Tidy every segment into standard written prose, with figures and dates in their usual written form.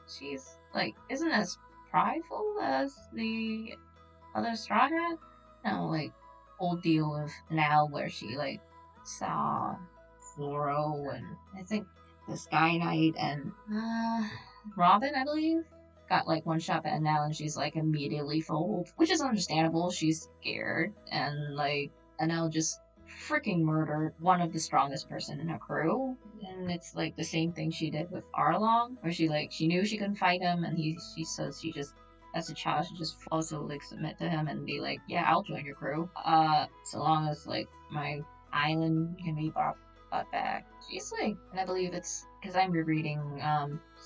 she's, like, isn't as prideful as the other Straw Hat. No, like, whole deal with Nell where she, like, saw Zoro and I think the Sky Knight and Robin, I believe, got like one shot at Nell and she's like immediately fold, which is understandable. She's scared and like Nell just freaking murdered one of the strongest person in her crew, and it's like the same thing she did with Arlong, where she knew she couldn't fight him, and she says she just as a child should just also like submit to him and be like, yeah, I'll join your crew, so long as like my island can be brought back. She's like, and I believe it's because I'm rereading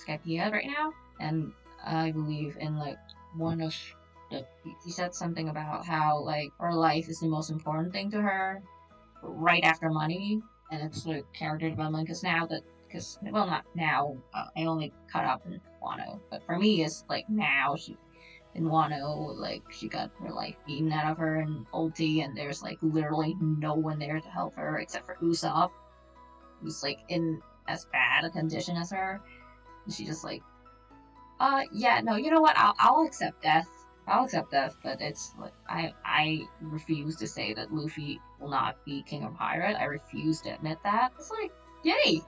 Skypiea right now, and I believe in like one of he said something about how like her life is the most important thing to her right after money, and it's like character development because well, not now, I only caught up in Wano, but for me it's like now she in Wano, like she got her life beaten out of her in Ulti, and there's like literally no one there to help her except for Usopp, who's like in as bad a condition as her, and she just like yeah, no, you know what, I'll accept death. I'll accept death, but it's like I refuse to say that Luffy will not be King of Pirate. I refuse to admit that. It's like, yay,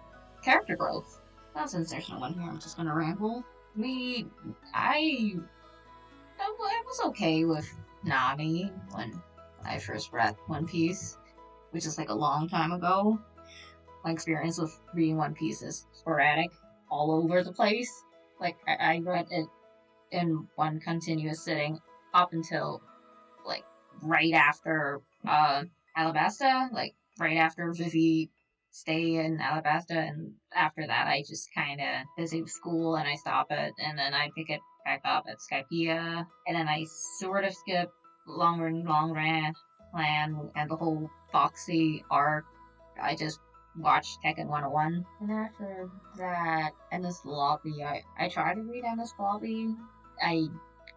character growth. Well, since there's no one here, I'm just gonna ramble. I was okay with Nami when I first read One Piece, which is like a long time ago. My experience with reading One Piece is sporadic, all over the place. Like I read it in one continuous sitting up until like right after Alabasta, like right after Vivi stay in Alabasta, and after that I just kind of busy with school and I stop it, and then I pick it back up at Skypiea, and then I sort of skip Long Ran Plan and the whole Foxy arc. I just watched Tekken 101, and after that, Endless Lobby, I tried to read Endless Lobby. I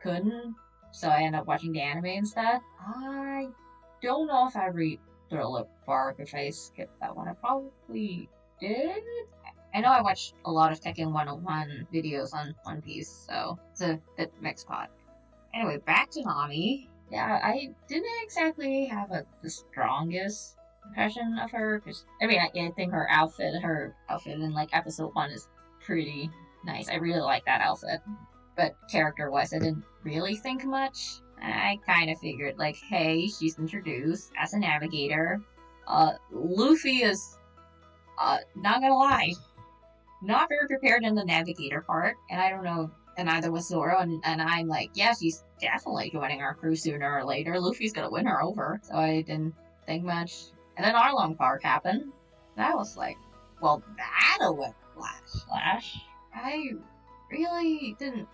couldn't, so I ended up watching the anime instead. I don't know if I read Thriller Bark if I skipped that one. I probably did. I know I watched a lot of Tekken 101 videos on One Piece, so it's a bit mixed pot. Anyway, back to Nami. Yeah, I didn't exactly have the strongest impression of her, because I mean, I think her outfit in like episode 1 is pretty nice. I really like that outfit. But character-wise, I didn't really think much. I kind of figured, like, hey, she's introduced as a navigator. Luffy is, not gonna lie, not very prepared in the navigator part, and I don't know, and neither was Zoro, and I'm like, yeah, she's definitely joining our crew sooner or later. Luffy's gonna win her over, so I didn't think much. And then Arlong Park happened, and I was like, well, that'll win Flash. I really didn't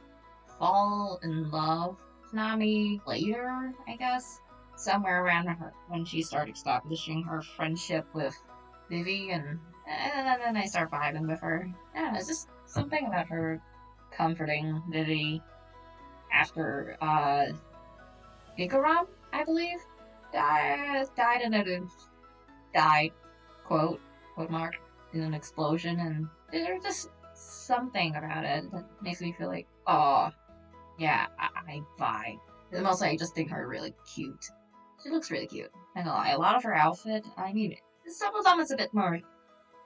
fall in love with Nami later, I guess. Somewhere around her when she started establishing her friendship with Vivi, and then I start vibing with her. I don't know, it's just something about her comforting Vivi after Ikaram, I believe, died in quote mark, in an explosion, and there's just something about it that makes me feel like, oh, yeah, I vibe. And mostly I just think her really cute. She looks really cute. I'm gonna lie, a lot of her outfit, I mean, some of them is a bit more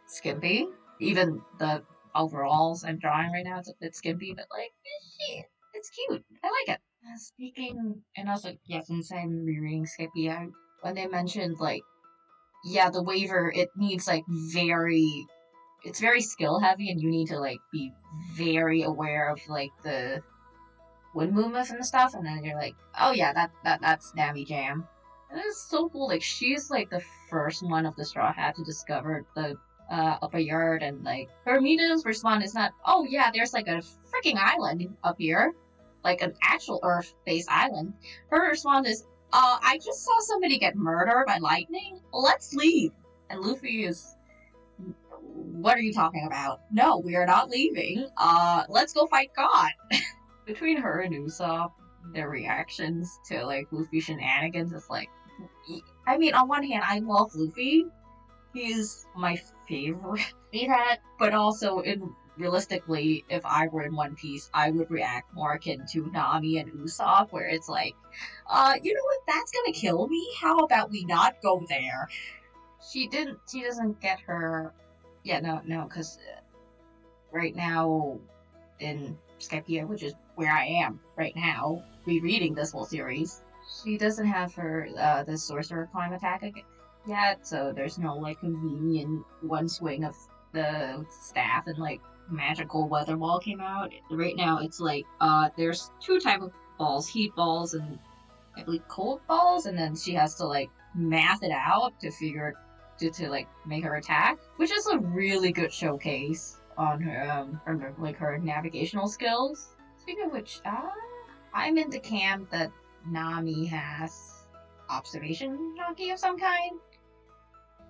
skimpy. Even the overalls I'm drawing right now, it's a bit skimpy, but like, it's cute. I like it. Speaking, and also, yeah, since I'm rereading Skippy, when they mentioned, like, yeah, the waiver, it needs, like, it's very skill heavy, and you need to, like, be very aware of, like, the wind movements and stuff, and then you're like, oh yeah, that's Nami Jam. And it's so cool, like, she's, like, the first one of the Straw Hat to discover the upper yard, and, like, her immediate response is not, oh yeah, there's, like, a freaking island up here, like, an actual Earth-based island. Her response is, I just saw somebody get murdered by lightning, let's leave. And Luffy is, what are you talking about? No, we are not leaving, let's go fight God. Between her and Usopp, their reactions to, like, Luffy shenanigans is like, I mean, on one hand, I love Luffy. He is my favorite hat, but also in realistically, if I were in One Piece, I would react more akin to Nami and Usopp, where it's like, you know what, that's gonna kill me? How about we not go there? She doesn't get her, yeah, no, because right now in Skypiea, which is where I am right now, rereading this whole series, she doesn't have her, the sorcerer climb attack yet, so there's no, like, convenient one swing of the staff and, like, magical weather ball came out. Right now, it's like, there's two type of balls, heat balls and, I believe, cold balls, and then she has to, like, math it out to figure, to like, make her attack, which is a really good showcase on her navigational skills. Speaking of which, I'm in the camp that Nami has observation jockey of some kind.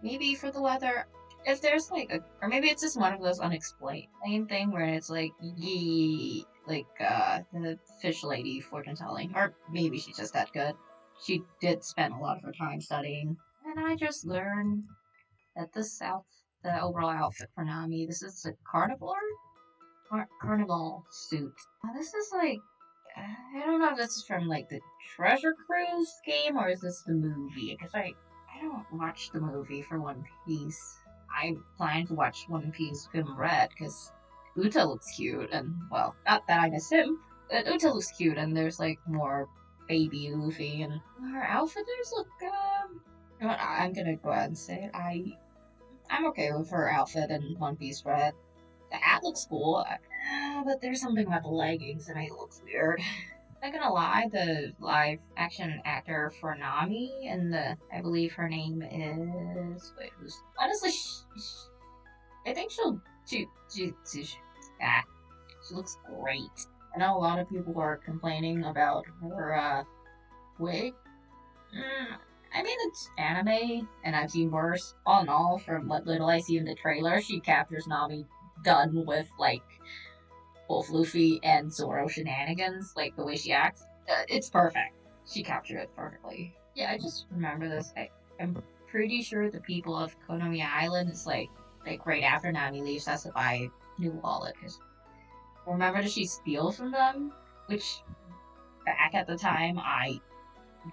Maybe for the weather. If there's like or maybe it's just one of those unexplained thing where it's like, the fish lady fortune telling. Or maybe she's just that good. She did spend a lot of her time studying. And I just learned that the overall outfit for Nami, this is a carnivore? Carnival suit. This is like, I don't know if this is from like the Treasure Cruise game or is this the movie? Because I don't watch the movie for One Piece. I plan to watch One Piece Film Red because Uta looks cute and, well, not that I miss him, but Uta looks cute and there's like more baby Luffy and her outfitters look, you know what, I'm gonna go ahead and say it. I'm okay with her outfit in One Piece Red. The hat looks cool, but there's something about the leggings that make it look weird. Not gonna lie, the live action actor for Nami, and I believe her name is, wait, who's, honestly, I think she looks great. I know a lot of people are complaining about her, wig. I mean, it's anime, and I've seen worse. All in all, from what little I see in the trailer, she captures Nami done with, like, both Luffy and Zoro shenanigans, like, the way she acts. It's perfect. She captured it perfectly. Yeah, I just remember this. I'm pretty sure the people of Konomi Island is, like right after Nami leaves, has to buy a new wallet, because remember that she steals from them? Which, back at the time, I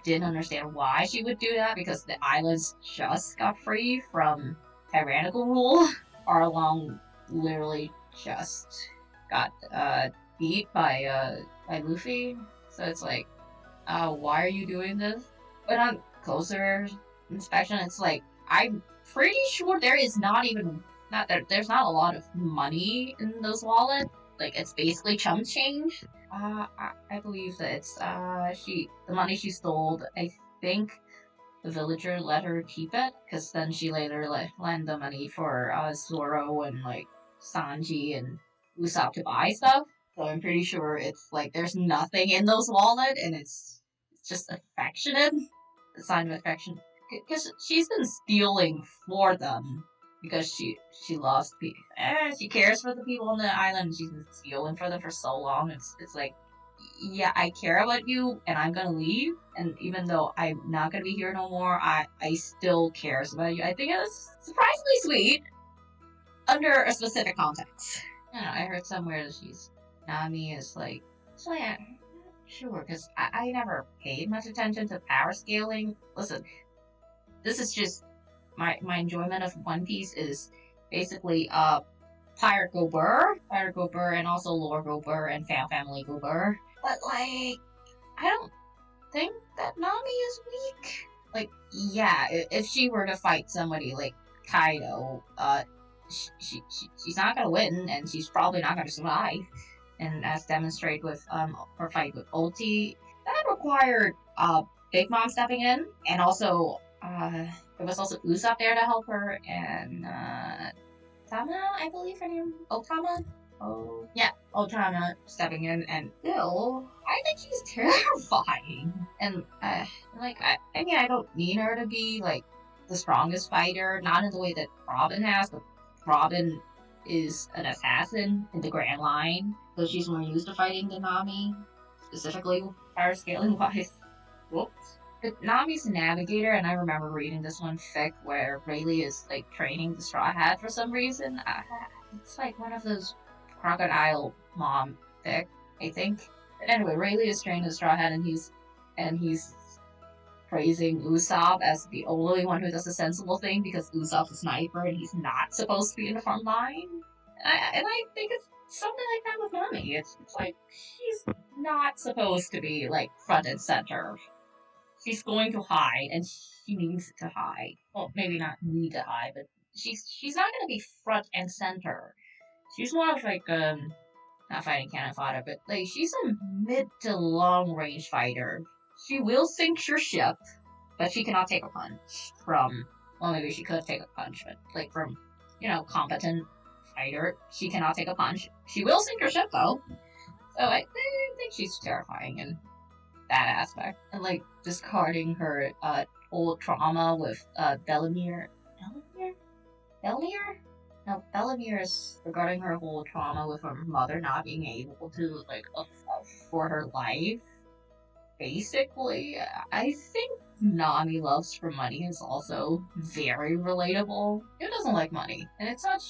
didn't understand why she would do that, because the islands just got free from tyrannical rule. Arlong literally just got beat by Luffy. So it's like, why are you doing this? But on closer inspection, it's like, I'm pretty sure there is there's not a lot of money in those wallets. Like, it's basically chump change. I believe that it's the money she stole, I think the villager let her keep it, because then she later lent the money for Zoro and like Sanji and Usopp to buy stuff. So I'm pretty sure it's like there's nothing in those wallets, and it's just affectionate, a sign of affection, because she's been stealing for them because she loves people. She cares for the people on the island. She's been stealing for them for so long. It's like, yeah, I care about you, and I'm gonna leave. And even though I'm not gonna be here no more, I still cares about you. I think it's surprisingly sweet under a specific context. I don't know, I heard somewhere that Nami is like, so yeah, sure, because I never paid much attention to power scaling. Listen, this is just my enjoyment of One Piece is basically Pirate Go Burr, and also Lore Go Burr and Family Go Burr. But like, I don't think that Nami is weak. Like, yeah, if she were to fight somebody like Kaido, she's not gonna win, and she's probably not gonna survive. And as demonstrated with her fight with Ulti, that required Big Mom stepping in, and also there was also Usopp there to help her, and Tama, I believe her name, Otama. Oh yeah, Otama stepping in, and still, I think she's terrifying. And like, I mean, I don't need her to be like the strongest fighter, not in the way that Robin has, but Robin is an assassin in the Grand Line, so she's more used to fighting than Nami, specifically power scaling wise. Whoops. But Nami's a navigator, and I remember reading this one fic where Rayleigh is like training the Straw Hat for some reason. It's like one of those crocodile mom pick, I think. But anyway, Rayleigh is trained as Straw Hat, and he's praising Usopp as the only one who does a sensible thing because Usopp's a sniper and he's not supposed to be in the front line. And I think it's something like that with Nami. It's like she's not supposed to be like front and center. She's going to hide, and she needs to hide. Well, maybe not need to hide, but she's not going to be front and center. She's more of like not fighting cannon fodder, but like she's a mid to long range fighter. She will sink your ship, but she cannot take a punch from. Well, maybe she could take a punch, but like from competent fighter, she cannot take a punch. She will sink your ship though, so I think she's terrifying in that aspect. And like discarding her old trauma with Bellemere. Bellemere? Now, Bellemere is regarding her whole trauma with her mother not being able to, like, for her life. Basically, I think Nami loves for money is also very relatable. Who doesn't like money? And it's not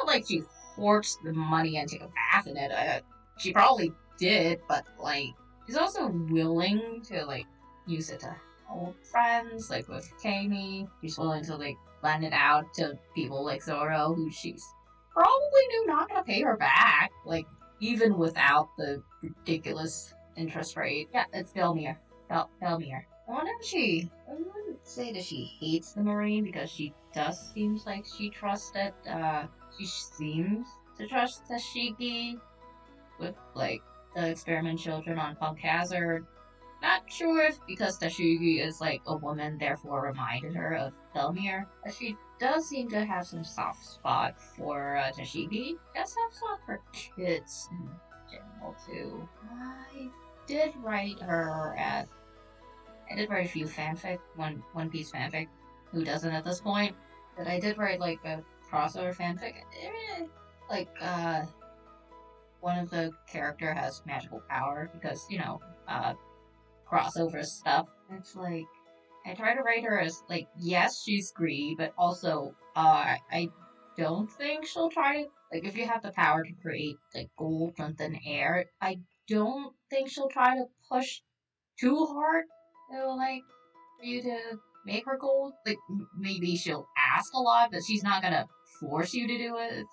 like she hoards the money and take a bath in it. She probably did, but, like, she's also willing to, like, use it to old friends, like with Kami. She's willing to, like, lend it out to people like Zoro, who she's probably knew not gonna pay her back, like, even without the ridiculous interest rate. Yeah, it's Bellemere. Bellemere. I wouldn't say that she hates the Marine, because she does seems like she trusted, she seems to trust Tashigi with, like, the experiment children on Punk Hazard. Not sure if because Tashigi is like a woman, therefore reminded her of Bellemere. But she does seem to have some soft spot for Tashigi. Does have spot for kids in general too. I did write a few fanfic, One Piece fanfic. Who doesn't at this point? But I did write like a crossover fanfic. Like one of the character has magical power because crossover stuff. It's like I try to write her as like, yes, she's greedy, but also I don't think she'll try to, like, if you have the power to create like gold from thin air, I don't think she'll try to push too hard to like for you to make her gold. Like maybe she'll ask a lot, but she's not gonna force you to do it.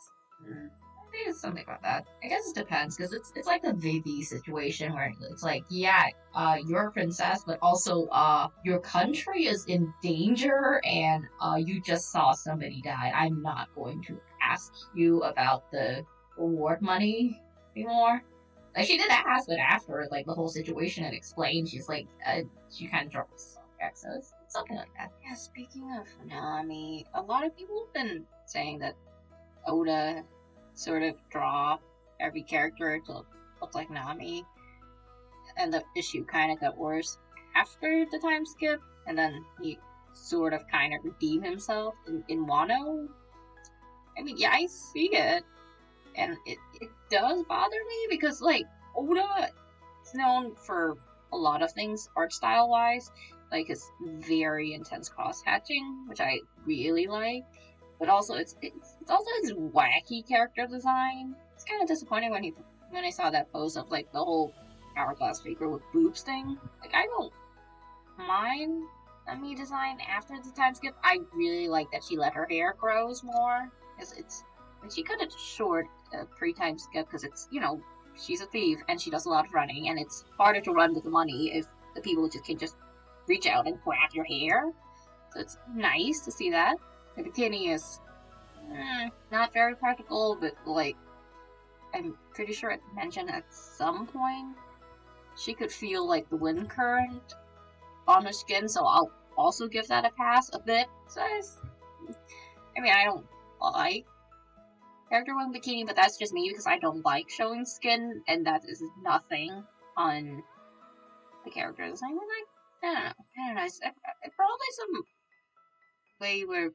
I think it's something about that. I guess it depends, because it's like the Vivi situation where it's like, yeah, you're a princess, but also your country is in danger, and you just saw somebody die. I'm not going to ask you about the reward money anymore. Like, she did ask, but after like the whole situation had explained, she's like, she kind of dropped the subject, so it's something like that. Yeah, speaking of Nami, a lot of people have been saying that Oda sort of draw every character to look like Nami, and the issue kind of got worse after the time skip, and then he sort of kind of redeemed himself in Wano. I mean, yeah, I see it, and it does bother me, because like Oda is known for a lot of things art style wise, like his very intense cross hatching, which I really like. But also, it's also his wacky character design. It's kind of disappointing when I saw that post of like the whole hourglass figure with boobs thing. Like, I don't mind Nami design after the time skip. I really like that she let her hair grows more, because she cut it short pre-time skip, because it's she's a thief and she does a lot of running, and it's harder to run with the money if the people can just reach out and grab your hair. So it's nice to see that. The bikini is not very practical, but like I'm pretty sure it mentioned at some point she could feel like the wind current on her skin, so I'll also give that a pass a bit. So I mean, I don't like character wearing bikini, but that's just me because I don't like showing skin, and that is nothing on the character design. Like, I don't know. It's probably some way where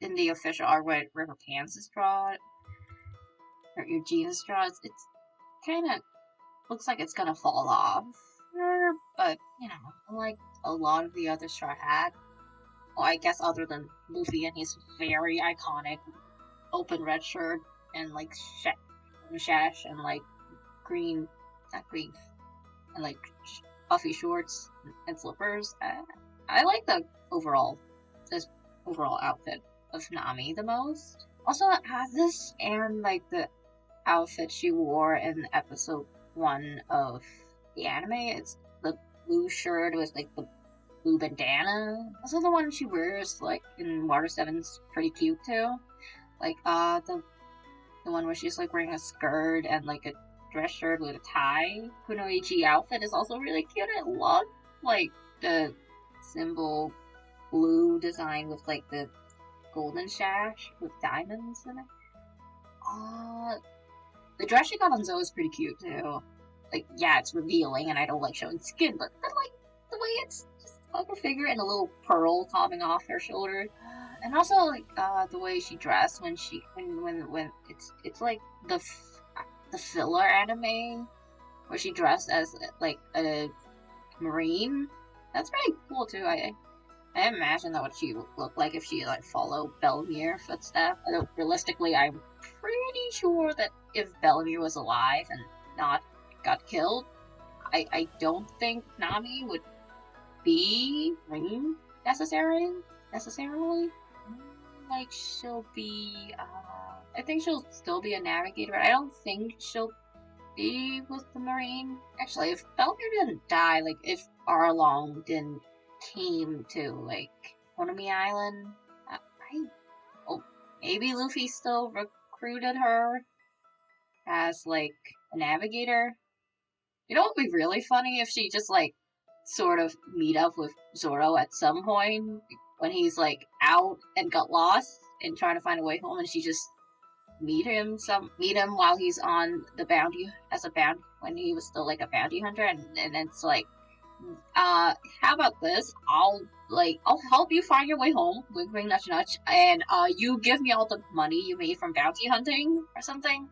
in the official art where her pants is drawn, or your jeans is drawn, it's kind of looks like it's gonna fall off. But unlike a lot of the other Straw Hat, well, I guess other than Luffy and his very iconic open red shirt and like sash and like green, not green, and like puffy shorts and slippers. I like this overall outfit of Nami the most. Also, this and like the outfit she wore in episode 1 of the anime. It's the blue shirt with like the blue bandana. Also, the one she wears like in Water 7's pretty cute too. Like the one where she's like wearing a skirt and like a dress shirt with a tie. Kunoichi outfit is also really cute. I love like the symbol blue design with like the golden sash with diamonds in it. The dress she got on Zoe is pretty cute too. Like, yeah, it's revealing and I don't like showing skin, but like the way it's just like her figure and a little pearl coming off her shoulder. And also like the way she dressed when it's like the filler anime where she dressed as like a marine. That's pretty cool too. I imagine that what she would look like if she like followed Bellemere footsteps. Although realistically, I'm pretty sure that if Bellemere was alive and not got killed, I don't think Nami would be green necessarily. Like she'll be. I think she'll still be a navigator. I don't think she'll be with the marine. Actually, if Bellemere didn't die, like if Arlong didn't came to like Onami Island, maybe Luffy still recruited her as like a navigator. You know what would be really funny if she just like sort of meet up with Zoro at some point when he's like out and got lost and trying to find a way home, and she just meet him while he's on the bounty when he was still like a bounty hunter, and it's like, how about this? I'll help you find your way home, wink wink nudge nudge, and you give me all the money you made from bounty hunting or something.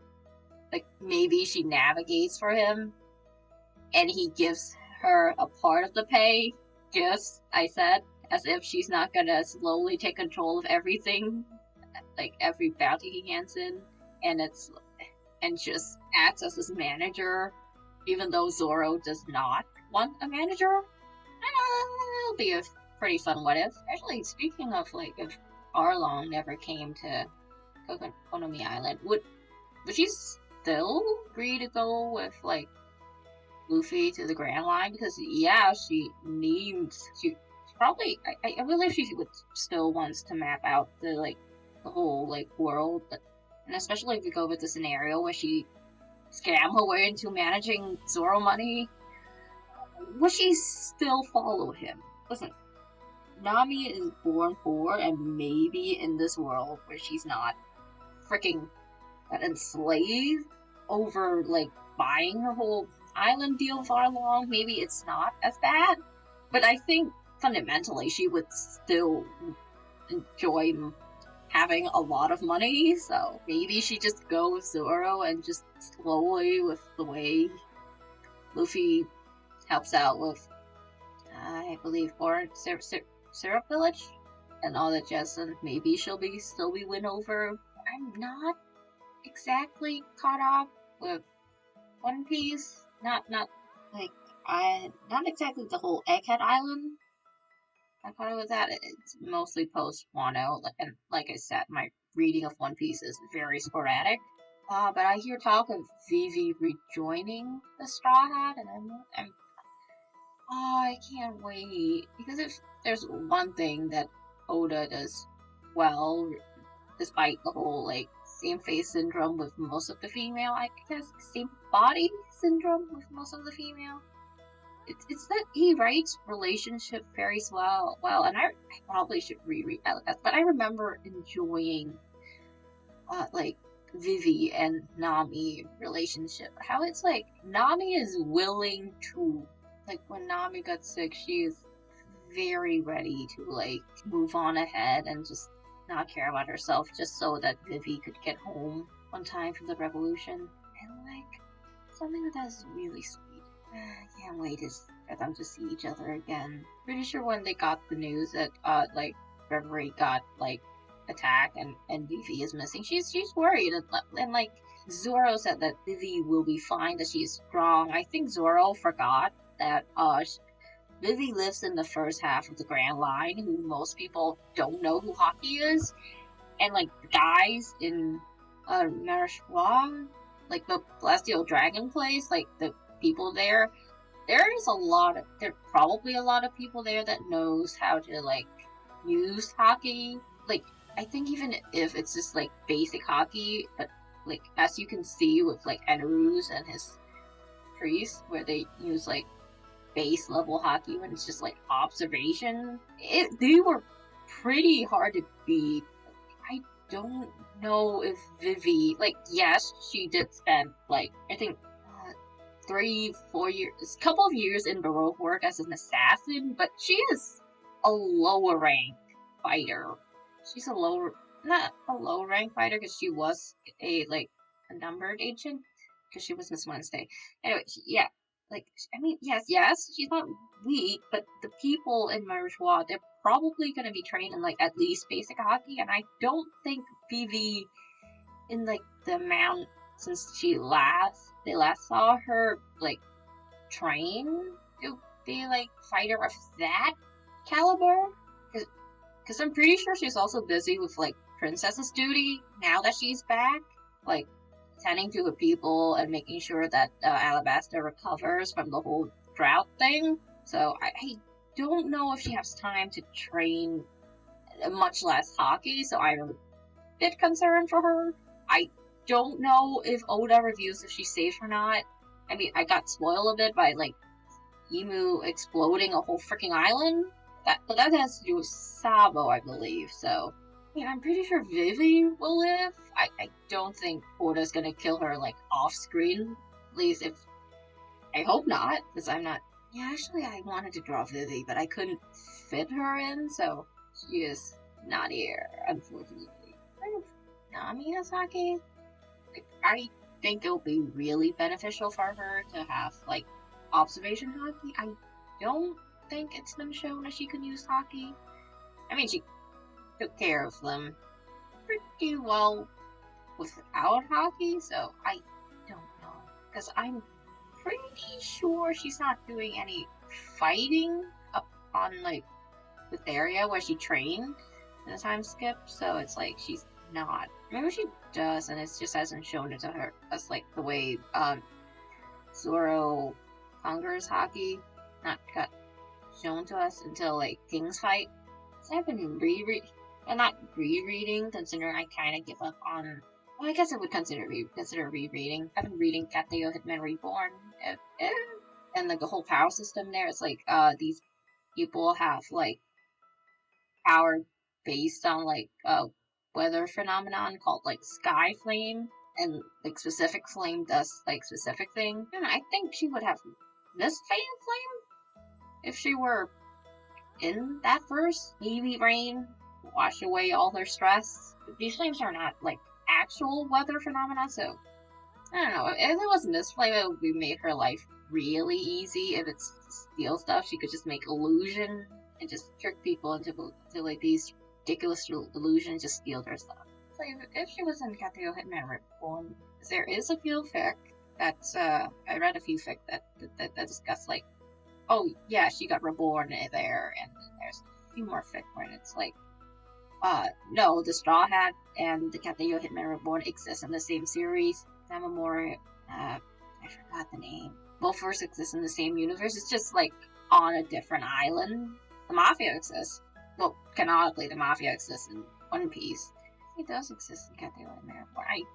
Like maybe she navigates for him and he gives her a part of the pay. Just, I said, as if she's not gonna slowly take control of everything, like every bounty he hands in, and just acts as his manager, even though Zoro does not want a manager. It'll be a pretty fun what if. Actually, speaking of like if Arlong never came to Konomi Island, would she still agree to go with like Luffy to the Grand Line? Because yeah, she probably I believe she would still wants to map out the whole like world, and especially if we go with the scenario where she scam her way into managing Zoro money. Would she still follow him? Listen, Nami is born poor, and maybe in this world where she's not freaking enslaved over like buying her whole island deal for long, maybe it's not as bad. But I think fundamentally she would still enjoy having a lot of money, so maybe she just goes with Zoro and just slowly with the way Luffy helps out with, I believe, Syrup Village and all that jazz, and maybe she'll still be win over. I'm not exactly caught up with One Piece. Not exactly the whole Egghead Island. I caught up with that. It's mostly post Wano, and like I said, my reading of One Piece is very sporadic. But I hear talk of Vivi rejoining the Straw Hat, and I can't wait, because if there's one thing that Oda does well, despite the whole like same face syndrome with most of the female, I guess same body syndrome with most of the female, it's that he writes relationship very well, and I probably should reread that, but I remember enjoying like Vivi and Nami relationship. How it's like Nami is willing to, like when Nami got sick, she is very ready to like move on ahead and just not care about herself just so that Vivi could get home on time for the revolution. And like something that is really sweet. I can't wait for them to see each other again. Pretty sure when they got the news that like Reverie got like attacked and Vivi is missing, she's worried, and like Zoro said that Vivi will be fine, that she is strong. I think Zoro forgot that Vivi lives in the first half of the Grand Line, who most people don't know who Hockey is. And like the guys in Marishwa, like the Celestial Dragon place, like the people there, there are probably a lot of people there that knows how to like use hockey. Like I think even if it's just like basic hockey, but like as you can see with like Enarus and his priests, where they use like base level hockey when it's just like observation, they were pretty hard to beat. I don't know if Vivi, like, yes, she did spend like I think 3-4 years, a couple of years in Baroque work as an assassin, but she is a lower rank fighter. She's not a low rank fighter because she was a numbered agent because she was Miss Wednesday. Anyway, yeah, like I mean, yes, she's not weak, but the people in Marijois, they're probably gonna be trained in like at least basic hockey, and I don't think Vivi in like the amount since they last saw her like train to be like fighter of that caliber, because I'm pretty sure she's also busy with like princess's duty now that she's back, like tending to her people and making sure that Alabasta recovers from the whole drought thing. So I don't know if she has time to train, much less hockey, so I'm a bit concerned for her. I don't know if Oda reviews if she's safe or not. I mean, I got spoiled a bit by like Emu exploding a whole freaking island. But that has to do with Sabo, I believe. So, I mean, I'm pretty sure Vivi will live. I don't think Oda's gonna kill her like off screen. At least if I hope not, because I'm not. Yeah, actually, I wanted to draw Vivi, but I couldn't fit her in, so she is not here, unfortunately. Nami Hasaki? Like, I think it'll be really beneficial for her to have, like, observation hockey. I don't think it's been shown that she can use hockey. I mean, she took care of them pretty well without hockey, so I don't know. Because I'm pretty sure she's not doing any fighting up on, like, this area where she trained in the time skip, so it's like she's not. Maybe she does, and it just hasn't shown it to her. That's like the way Zoro Hunger's hockey not got shown to us until like King's fight. So I've been not rereading, considering I kind of give up on. Well, I guess I would consider rereading. I've been reading Katekyo Hitman Reborn, and like the whole power system there. It's like these people have like power based on like weather phenomenon called like sky flame, and like specific flame does like specific thing. And I think she would have missed Fame Flame if she were in that verse. Maybe rain wash away all her stress. These flames are not like actual weather phenomena, so I don't know. If it wasn't this flame, it would make her life really easy. If it's steel stuff, she could just make illusion and just trick people into like these ridiculous illusions, just steal their stuff. So if she was in Katekyo Hitman Reborn, there is a few fic that's I read a few fic that discuss like, oh yeah, she got reborn there, and there's a few more fic where it's like, no, the Straw Hat and the Katekyo Hitman Reborn exist in the same series. Namamori, I forgot the name. Both first exist in the same universe. It's just like on a different island. The Mafia exists. Well, canonically, the Mafia exists in One Piece. It does exist in Katekyo Hitman Reborn.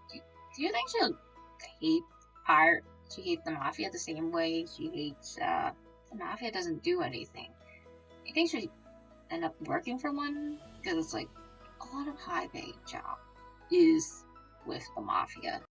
Do you think she'll hate She hates the Mafia the same way she hates the Mafia doesn't do anything? I think she'll end up working for one, because it's like a lot of high paid job is with the Mafia.